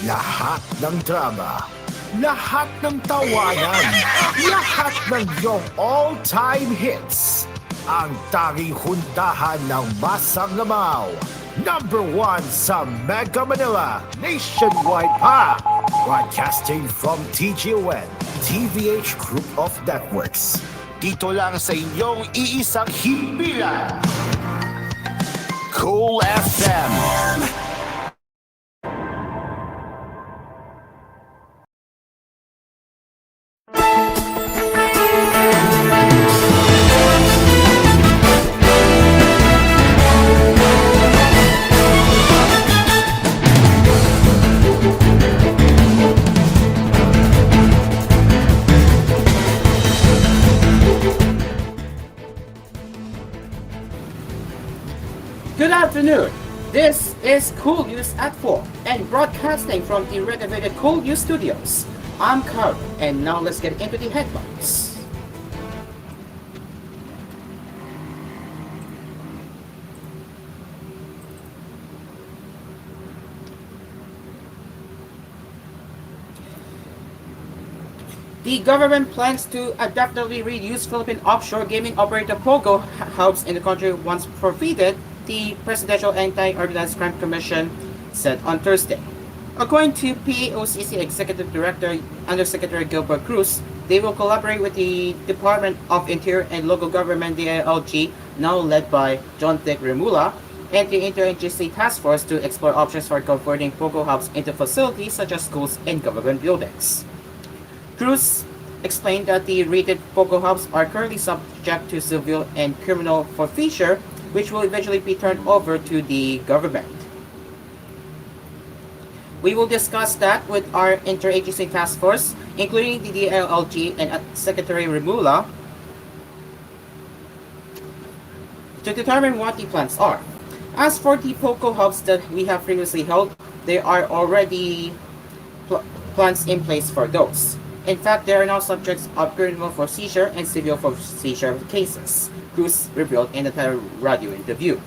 Lahat ng drama, lahat ng tawanan, lahat ng iyong all-time hits. Ang tanging hundahan ng Masang Lamaw. Number 1 sa Mega Manila, nationwide pa. Broadcasting from TGON, TVH Group of Networks. Dito lang sa inyong iisang himpilan. Cool FM. Good afternoon. This is Cool News at 4 and broadcasting from the renovated Cool News Studios. I'm Carl, and now let's get into the headlines. The government plans to adaptively reduce Philippine offshore gaming operator Pogo hubs in the country once forbidden, the Presidential Anti-Organized Crime Commission said on Thursday. According to PAOCC Executive Director Undersecretary Gilbert Cruz, they will collaborate with the Department of Interior and Local Government DILG, now led by John Dick Remula, and the Interagency Task Force to explore options for converting Pogo hubs into facilities such as schools and government buildings. Cruz explained that the rated Pogo hubs are currently subject to civil and criminal forfeiture, which will eventually be turned over to the government. We will discuss that with our interagency task force, including the DILG and Secretary Remula, to determine what the plans are. As for the Pogo hubs that we have previously held, there are already plans in place for those. In fact, there are now subjects of criminal forfeiture and civil forfeiture cases, Cruz revealed in a radio interview.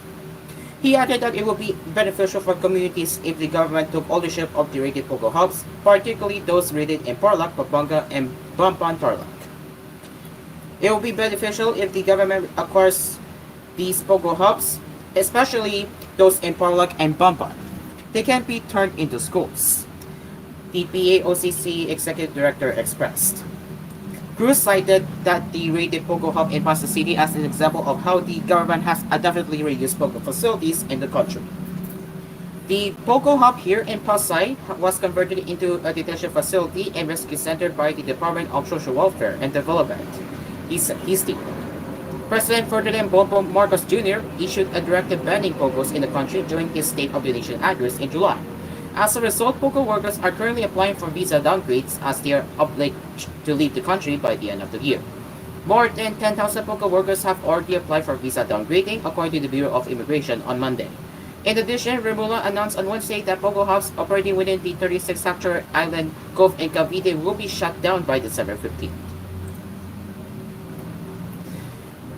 He added that it would be beneficial for communities if the government took ownership of the rated Pogo hubs, particularly those rated in Tarlac, Pampanga, and Bamban Tarlac. It will be beneficial if the government acquires these Pogo hubs, especially those in Tarlac and Bamban. They can be turned into schools, the PAOCC Executive Director expressed. Cruz cited that the rated Pogo hub in Pasay City as an example of how the government has adaptively reduced Pogo facilities in the country. The Pogo hub here in Pasay was converted into a detention facility and rescue center by the Department of Social Welfare and Development, he stated. President Ferdinand Bongbong Marcos Jr. issued a directive banning Pogos in the country during his State of the Nation address in July. As a result, Pogo workers are currently applying for visa downgrades as they are obliged to leave the country by the end of the year. More than 10,000 Pogo workers have already applied for visa downgrading, according to the Bureau of Immigration on Monday. In addition, Remula announced on Wednesday that Pogo hubs operating within the 36-hectare island Cove in Cavite will be shut down by December 15.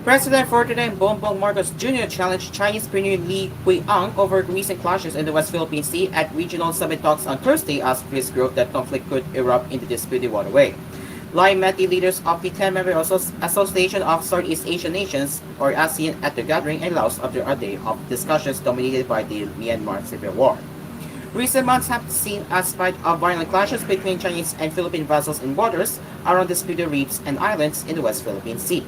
President Ferdinand Bongbong Marcos Jr. challenged Chinese Premier Li Qiang over recent clashes in the West Philippine Sea at regional summit talks on Thursday as risk growth that conflict could erupt in the disputed waterway. Li met the leaders of the 10-member Association of Southeast Asian Nations, or ASEAN, at the gathering in Laos after a day of discussions dominated by the Myanmar civil war. Recent months have seen a spate of violent clashes between Chinese and Philippine vessels in waters around disputed reefs and islands in the West Philippine Sea.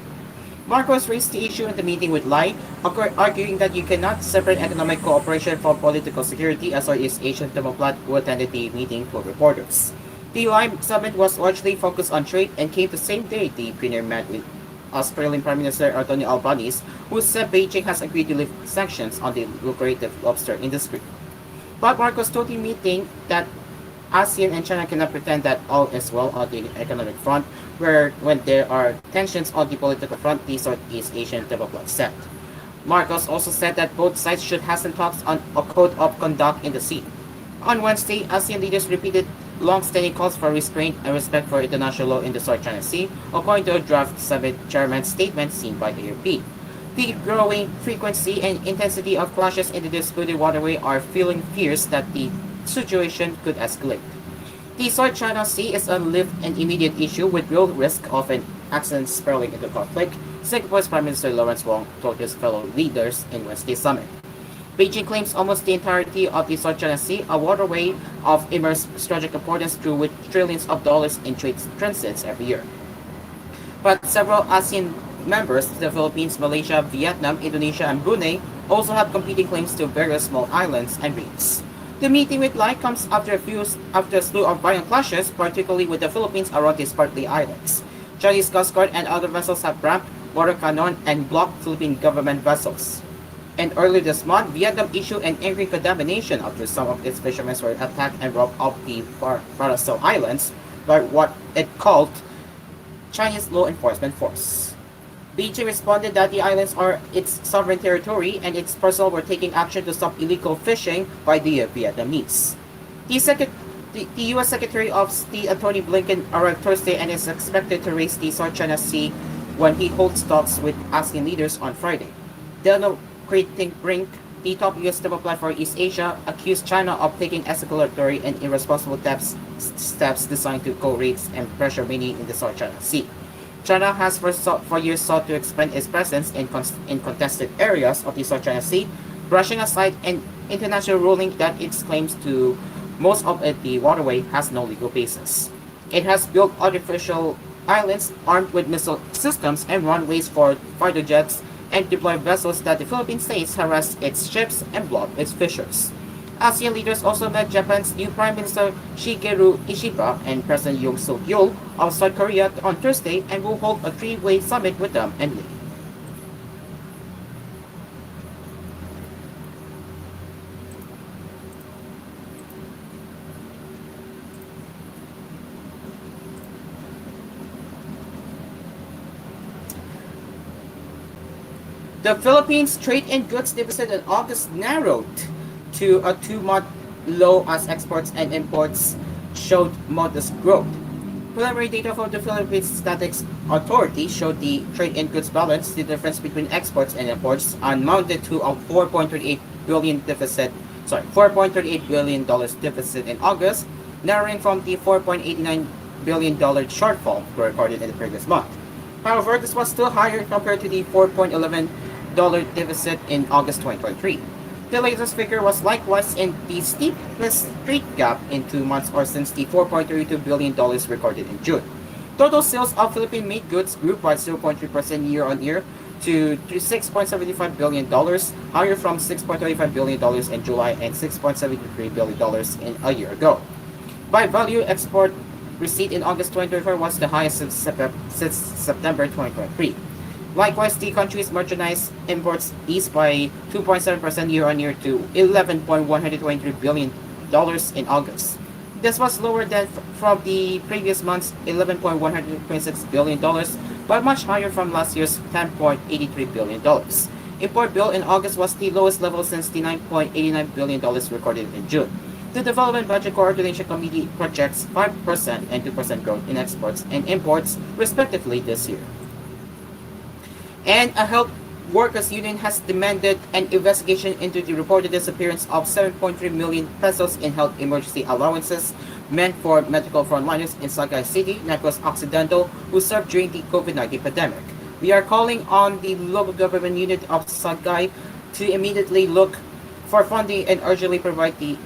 Marcos raised the issue in the meeting with Lai, arguing that you cannot separate economic cooperation from political security, as Southeast Asian diplomat who attended the meeting told reporters. The Lai summit was largely focused on trade and came the same day the Premier met with Australian Prime Minister Anthony Albanese, who said Beijing has agreed to lift sanctions on the lucrative lobster industry. But Marcos told the meeting that ASEAN and China cannot pretend that all is well on the economic front, when there are tensions on the political front, the Southeast Asian diplomat said. Marcos also said that both sides should hasten talks on a code of conduct in the sea. On Wednesday, ASEAN leaders repeated long-standing calls for restraint and respect for international law in the South China Sea, according to a draft summit chairman's statement seen by AFP. The growing frequency and intensity of clashes in the disputed waterway are fueling fears that the situation could escalate. The South China Sea is a live and immediate issue with real risk of an accident spiraling into conflict, Singapore's Prime Minister Lawrence Wong told his fellow leaders in Wednesday's summit. Beijing claims almost the entirety of the South China Sea, a waterway of immense strategic importance through which trillions of dollars in trade transits every year. But several ASEAN members, the Philippines, Malaysia, Vietnam, Indonesia, and Brunei, also have competing claims to various small islands and reefs. The meeting with Lai comes after a slew of violent clashes, particularly with the Philippines around these partly islands. Chinese Coast Guard and other vessels have ramped water cannon and blocked Philippine government vessels. And earlier this month, Vietnam issued an angry condemnation after some of its fishermen were attacked and robbed off the Paracel Islands by what it called Chinese law enforcement force. Beijing responded that the islands are its sovereign territory and its personnel were taking action to stop illegal fishing by the Vietnamese. The U.S. Secretary of State Antony Blinken arrived Thursday and is expected to raise the South China Sea when he holds talks with ASEAN leaders on Friday. Democratic Brink, the top U.S. diplomat for East Asia, accused China of taking escalatory and irresponsible steps designed to co-raise and pressure many in the South China Sea. China has for years sought to expand its presence in contested areas of the South China Sea, brushing aside an international ruling that its claims to most of the waterway has no legal basis. It has built artificial islands armed with missile systems and runways for fighter jets and deployed vessels that the Philippine states harass its ships and block its fishers. ASEAN leaders also met Japan's new Prime Minister Shigeru Ishiba and President Yoon Suk Yeol of South Korea on Thursday and will hold a three-way summit with them and Lee. The Philippines' trade in goods deficit in August narrowed to a two-month low as exports and imports showed modest growth. Preliminary data from the Philippines Statistics Authority showed the trade in goods balance, the difference between exports and imports, amounted to a $4.38 billion deficit in August, narrowing from the $4.89 billion shortfall recorded in the previous month. However, this was still higher compared to the $4.11 deficit in August 2023. The latest figure was likewise in the steepest trade gap in 2 months or since the $4.32 billion recorded in June. Total sales of Philippine-made goods grew by 0.3% year-on-year to $6.75 billion, higher from $6.35 billion in July and $6.73 billion in a year ago. By value, export receipt in August 2024 was the highest since September 2023. Likewise, the country's merchandise imports eased by 2.7% year-on-year to $11.123 billion in August. This was lower than from the previous month's $11.126 billion, but much higher from last year's $10.83 billion. Import bill in August was the lowest level since the $9.89 billion recorded in June. The Development Budget Coordination Committee projects 5% and 2% growth in exports and imports, respectively, this year. And a health workers union has demanded an investigation into the reported disappearance of 7.3 million pesos in health emergency allowances meant for medical frontliners in Sagay City, Negros Occidental, who served during the COVID-19 pandemic. We are calling on the local government unit of Sagay to immediately look for funding and urgently provide the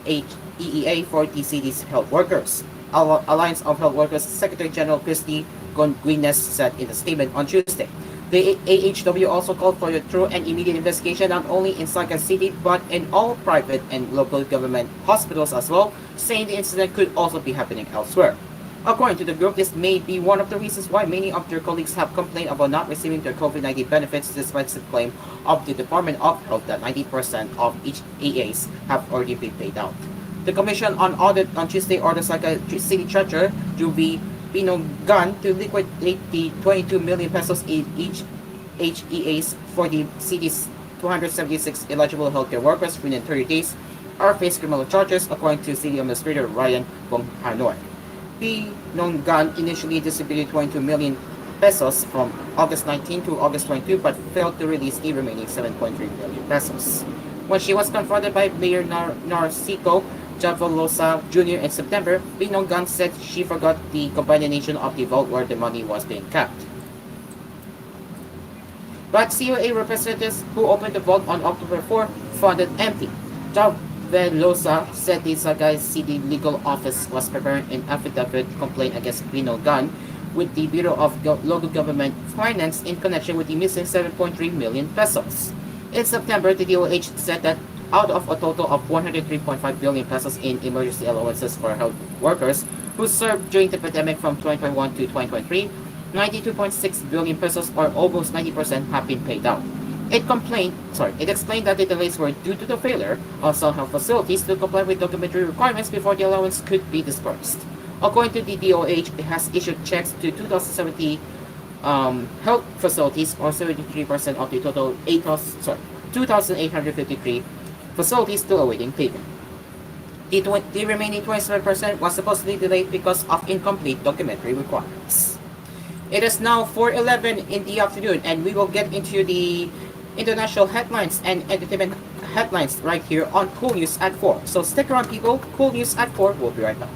EEA for the city's health workers. Our Alliance of Health Workers Secretary General Christy Gonguines said in a statement on Tuesday. The AHW also called for a true and immediate investigation not only in Sagay City but in all private and local government hospitals as well, saying the incident could also be happening elsewhere. According to the group, this may be one of the reasons why many of their colleagues have complained about not receiving their COVID-19 benefits despite the claim of the Department of Health that 90% of each EAs have already been paid out. The Commission on Audit on Tuesday ordered Sagay City Treasurer Juby Pinongan to liquidate the 22 million pesos in each HEAs for the city's 276 eligible healthcare workers within 30 days are face criminal charges, according to City Administrator Ryan Bonghanoy. Pinongan initially distributed 22 million pesos from August 19 to August 22 but failed to release the remaining 7.3 billion pesos. When she was confronted by Mayor Narciso Javalosa Jr. in September, Binonggan said she forgot the combination of the vault where the money was being kept. But COA representatives who opened the vault on October 4 found it empty. Velosa said the Sagay City Legal Office was preparing an affidavit complaint against Binonggan with the Bureau of Local Government Finance in connection with the missing 7.3 million pesos. In September, the DOH said that out of a total of 103.5 billion pesos in emergency allowances for health workers who served during the pandemic from 2021 to 2023, 92.6 billion pesos or almost 90% have been paid out. It explained that the delays were due to the failure of some health facilities to comply with documentary requirements before the allowance could be disbursed. According to the DOH, it has issued checks to 2,070 health facilities, or 73% of the total 2,853 facilities still awaiting payment. The remaining 27% was supposedly delayed because of incomplete documentary requirements. It is now 4:11 in the afternoon, and we will get into the international headlines and entertainment headlines right here on Cool News at 4. So stick around, people. Cool News at 4. We'll be right back.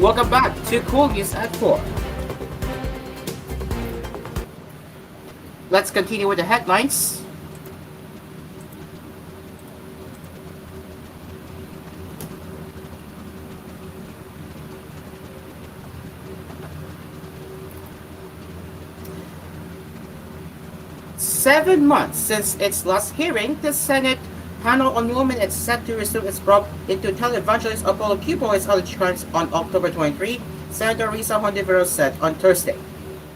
Welcome back to Cool News at 4. Let's continue with the headlines. Seven months since its last hearing, the Senate panel on women is set to resume its probe into televangelist Apollo Cupo's alleged crimes on October 23, Senator Risa Hontiveros said on Thursday.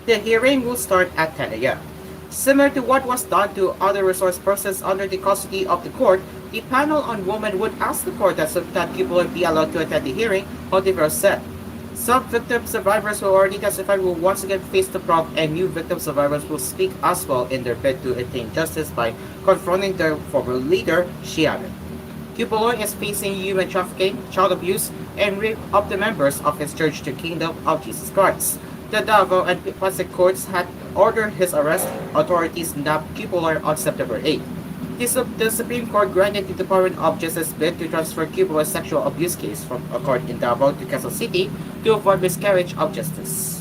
The hearing will start at 10 a.m. Similar to what was done to other resource persons under the custody of the court, the panel on women would ask the court that Cupola be allowed to attend the hearing, Hontiveros said. Some victim survivors who already testified will once again face the probe, and new victim survivors will speak as well in their bid to attain justice by confronting their former leader, she added. Cupola is facing human trafficking, child abuse, and rape of the members of his Church to Kingdom of Jesus Christ. The Davao and Pasig courts had ordered his arrest. Authorities nabbed Cupola on September 8. The Supreme Court granted the Department of Justice bid to transfer Cupola's sexual abuse case from a court in Davao to Quezon City to avoid miscarriage of justice.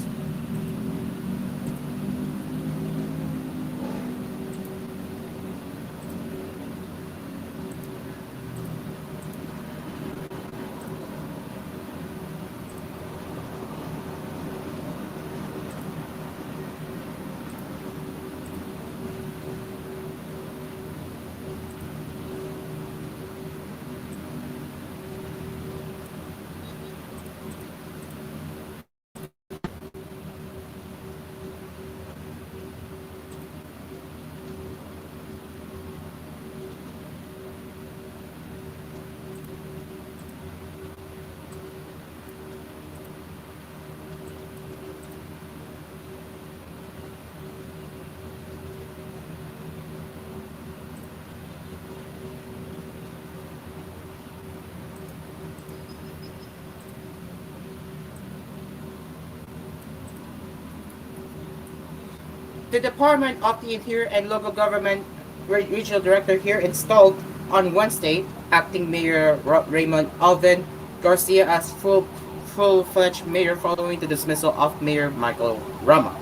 The Department of the Interior and Local Government Regional Director here installed on Wednesday acting Mayor Raymond Alvin Garcia as full-fledged mayor following the dismissal of Mayor Michael Rama,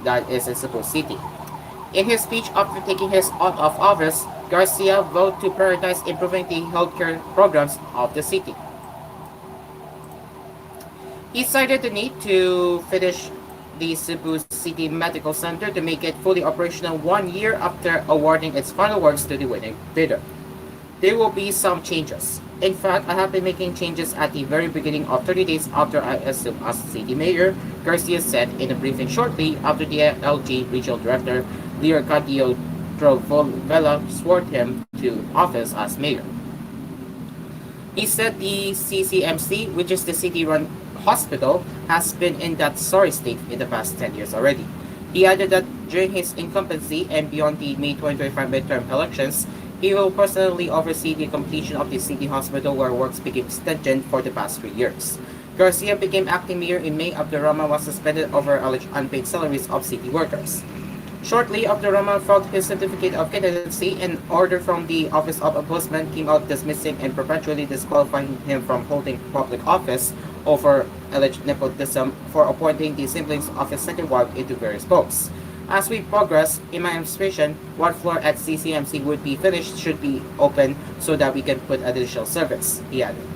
that is in Cebu City. In his speech after taking his oath of office, Garcia vowed to prioritize improving the healthcare programs of the city. He cited the need to finish the Cebu City Medical Center to make it fully operational 1 year after awarding its final works to the winning bidder. There will be some changes. In fact, I have been making changes at the very beginning of 30 days after I assumed as city mayor, Garcia said in a briefing shortly after the LG Regional Director Leo Cadillo Trovella swore him to office as mayor. He said the CCMC, which is the city-run hospital, has been in that sorry state in the past 10 years already. He added that during his incumbency and beyond the May 2025 midterm elections, he will personally oversee the completion of the city hospital where works became stagnant for the past 3 years. Garcia became acting mayor in May after Rama was suspended over alleged unpaid salaries of city workers. Shortly after Rama filed his certificate of candidacy, an order from the Office of Ombudsman came out dismissing and perpetually disqualifying him from holding public office over alleged nepotism for appointing the siblings of his second wife into various posts. As we progress in my administration, one floor at CCMC would be finished should be open so that we can put additional service, he added.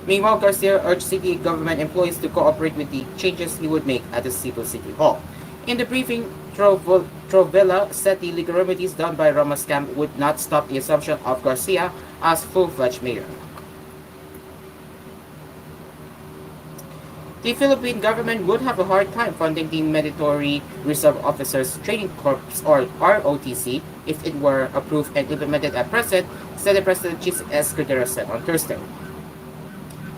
Meanwhile, Garcia urged city government employees to cooperate with the changes he would make at the Cebu City Hall. In the briefing, Trovella said the legal remedies done by Rama's camp would not stop the assumption of Garcia as full-fledged mayor. The Philippine government would have a hard time funding the Military Reserve Officers Training Corps, or ROTC, if it were approved and implemented at present, Senate President Chis Escudero said on Thursday.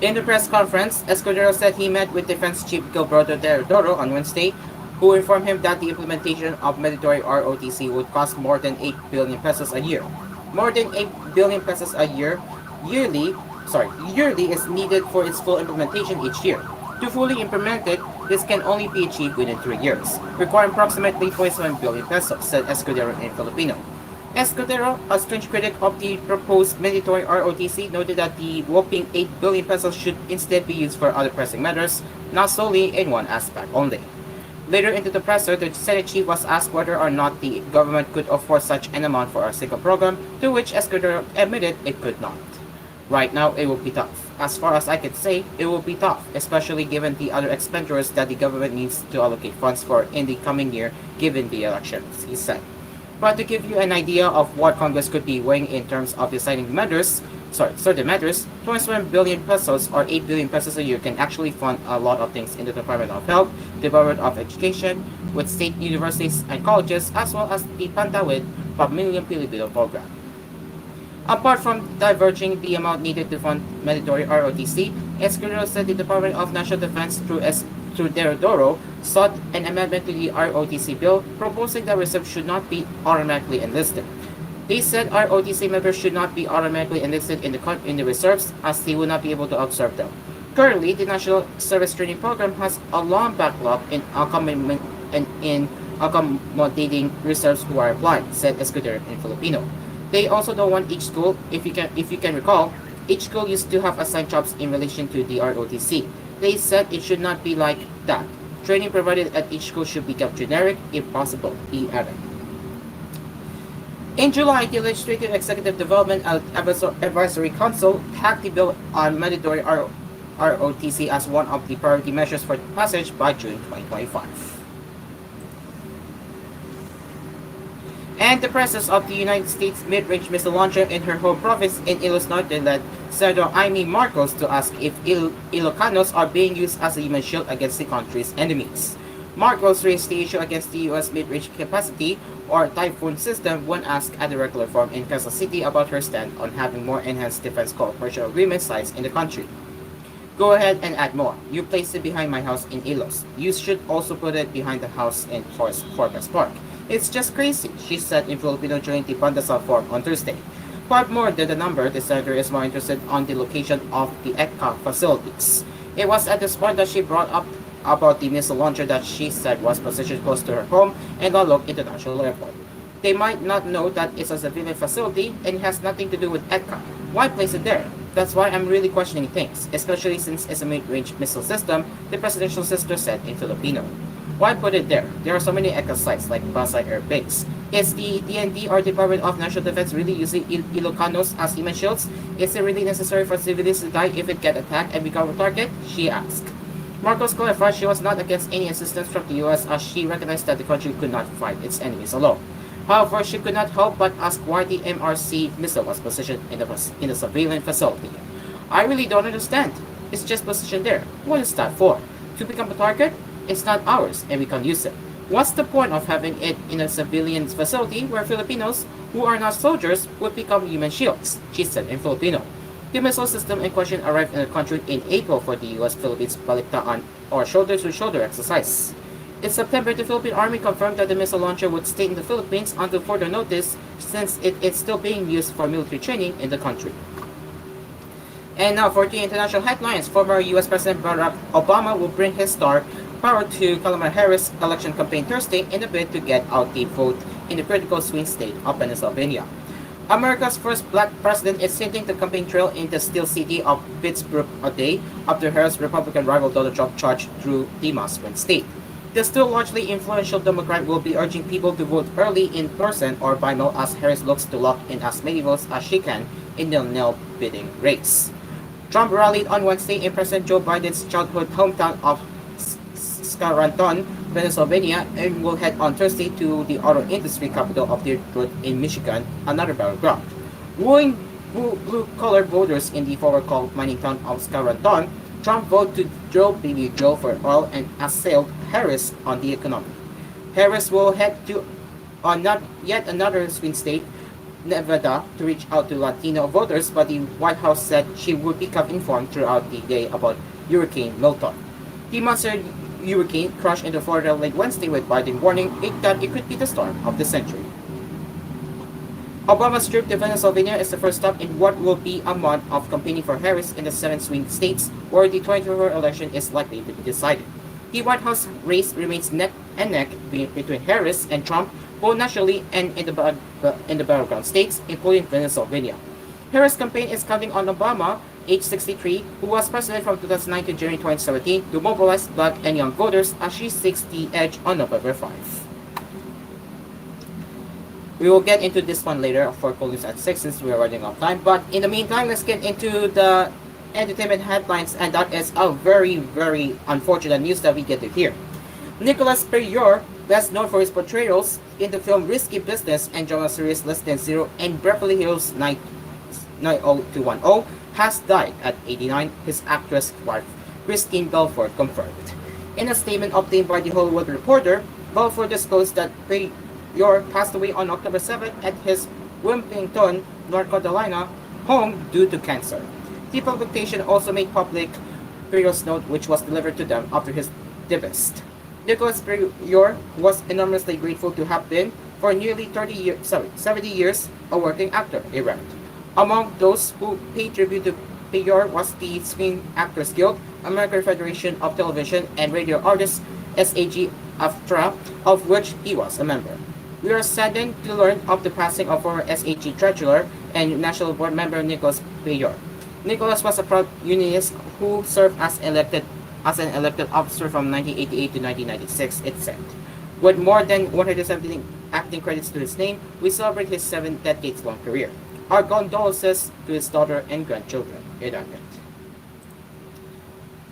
In the press conference, Escudero said he met with Defense Chief Gilberto Teodoro on Wednesday, who informed him that the implementation of military ROTC would cost more than 8 billion pesos a year. More than 8 billion pesos a year yearly is needed for its full implementation each year. To fully implement it, this can only be achieved within 3 years, requiring approximately 27 billion pesos, said Escudero in Filipino. Escudero, a strange critic of the proposed mandatory ROTC, noted that the whopping 8 billion pesos should instead be used for other pressing matters, not solely in one aspect only. Later into the presser, the Senate chief was asked whether or not the government could afford such an amount for a single program, to which Escudero admitted it could not. Right now, it will be tough. As far as I can say, it will be tough, especially given the other expenditures that the government needs to allocate funds for in the coming year, given the elections, he said. But to give you an idea of what Congress could be weighing in terms of deciding certain matters, 27 billion pesos or 8 billion pesos a year can actually fund a lot of things in the Department of Health, Department of Education, with state universities and colleges, as well as the Pantawid Pamilyang Pilipino program. Apart from diverging the amount needed to fund mandatory ROTC, Escudero said the Department of National Defense through Derodoro sought an amendment to the ROTC bill, proposing that reserves should not be automatically enlisted. They said ROTC members should not be automatically enlisted in the reserves, as they will not be able to observe them. Currently, the National Service Training Program has a long backlog in accommodating reserves who are applying, said Escudero in Filipino. They also don't want each school, if you can recall, each school used to have assigned jobs in relation to the ROTC. They said it should not be like that. Training provided at each school should be kept generic, if possible, he added. In July, the Legislative Executive Development Advisory Council tagged the bill on mandatory ROTC as one of the priority measures for passage by June 2025. And the presence of the United States mid-range missile launcher in her home province in Ilocos led Senator Amy Marcos to ask if Ilocanos are being used as a human shield against the country's enemies. Marcos raised the issue against the U.S. mid-range capacity or typhoon system when asked at the regular forum in Quezon City about her stand on having more enhanced defense cooperation agreement sites in the country. Go ahead and add more. You placed it behind my house in Ilos. You should also put it behind the house in Forest Park. It's just crazy, she said in Filipino during the Pandasal Forum on Thursday. Far more than the number, the senator is more interested on the location of the ECA facilities. It was at this point that she brought up about the missile launcher that she said was positioned close to her home and Lalok International Airport. They might not know that it's a civilian facility and it has nothing to do with ECA. Why place it there? That's why I'm really questioning things, especially since it's a mid-range missile system, the presidential sister said in Filipino. Why put it there? There are so many ECA sites like Pasay Air Base. Is the DND or Department of National Defense really using Ilocanos as human shields? Is it really necessary for civilians to die if it get attacked and become a target? She asked. Marcos clarified she was not against any assistance from the US as she recognized that the country could not fight its enemies alone. However, she could not help but ask why the MRC missile was positioned in the civilian facility. I really don't understand. It's just positioned there. What is that for? To become a target? It's not ours, and we can't use it. What's the point of having it in a civilian facility where Filipinos, who are not soldiers, would become human shields? She said in Filipino. The missile system in question arrived in the country in April for the U.S.-Philippines Baliktaan or shoulder-to-shoulder exercise. In September, the Philippine Army confirmed that the missile launcher would stay in the Philippines until further notice since it is still being used for military training in the country. And now for the international headlines, former U.S. President Barack Obama will bring his star power to Kamala Harris' election campaign Thursday in a bid to get out the vote in the critical swing state of Pennsylvania. America's first black president is hitting the campaign trail in the Steel City of Pittsburgh a day after Harris' Republican rival Donald Trump charged through the must-win state. The still largely influential Democrat will be urging people to vote early in person or by mail as Harris looks to lock in as many votes as she can in the nail bidding race. Trump rallied on Wednesday in President Joe Biden's childhood hometown of Scranton, Pennsylvania, and will head on Thursday to the auto industry capital of Detroit in Michigan, another battleground. Wooing blue-collar voters in the former coal mining town of Scranton, Trump vowed to drill baby Joe for oil and assailed Harris on the economy. Harris will head to not yet another swing state, Nevada, to reach out to Latino voters, but the White House said she would be kept informed throughout the day about Hurricane Milton. The monster hurricane crashed into Florida late Wednesday with Biden warning that it could be the storm of the century. Obama's trip to Pennsylvania is the first stop in what will be a month of campaigning for Harris in the 7 swing states where the 2024 election is likely to be decided. The White House race remains neck and neck between Harris and Trump, both nationally and in the battleground states, including Pennsylvania. Harris' campaign is counting on Obama, age 63, who was president from 2009 to January 2017, to mobilize black and young voters as she seeks the edge on November 5. We will get into this one later for koolNews at 6 since we are running out of time. But in the meantime, let's get into the entertainment headlines, and that is a very, very unfortunate news that we get to hear. Nicholas Prior, best known for his portrayals in the film Risky Business and drama series Less Than Zero and Beverly Hills 90210, has died at 89, his actress wife, Christine Belfort, confirmed. In a statement obtained by The Hollywood Reporter, Belfort disclosed that Prior passed away on October 7 at his Wilmington, North Carolina home due to cancer. The publication also made public Prior's note, which was delivered to them after his decease. Nicholas Prior was enormously grateful to have been, for nearly 70 years, a working actor, he read. Among those who paid tribute to Prior was the Screen Actors Guild, American Federation of Television and Radio Artists, SAG-AFTRA, of which he was a member. We are saddened to learn of the passing of former SAG treasurer and National Board member Nicholas Prior. Nicholas was a proud unionist who served as an elected officer from 1988 to 1996, it said. With more than 170 acting credits to his name, we celebrate his 7 decades-long career. Our condolences to his daughter and grandchildren, it added.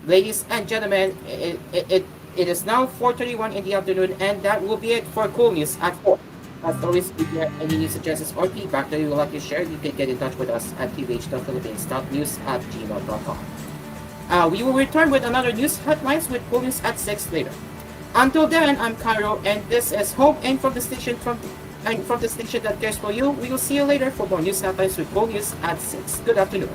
Ladies and gentlemen, it is now 4:31 in the afternoon, and that will be it for koolNews at 4. As always, if you have any news suggestions or feedback that you would like to share, you can get in touch with us at tvh.philippines.news@gmail.com. We will return with another news headlines with koolNews at 6 later. Until then, I'm Cairo, and this is Hope, and from the station that cares for you, we will see you later for more news headlines with koolNews at 6. Good afternoon.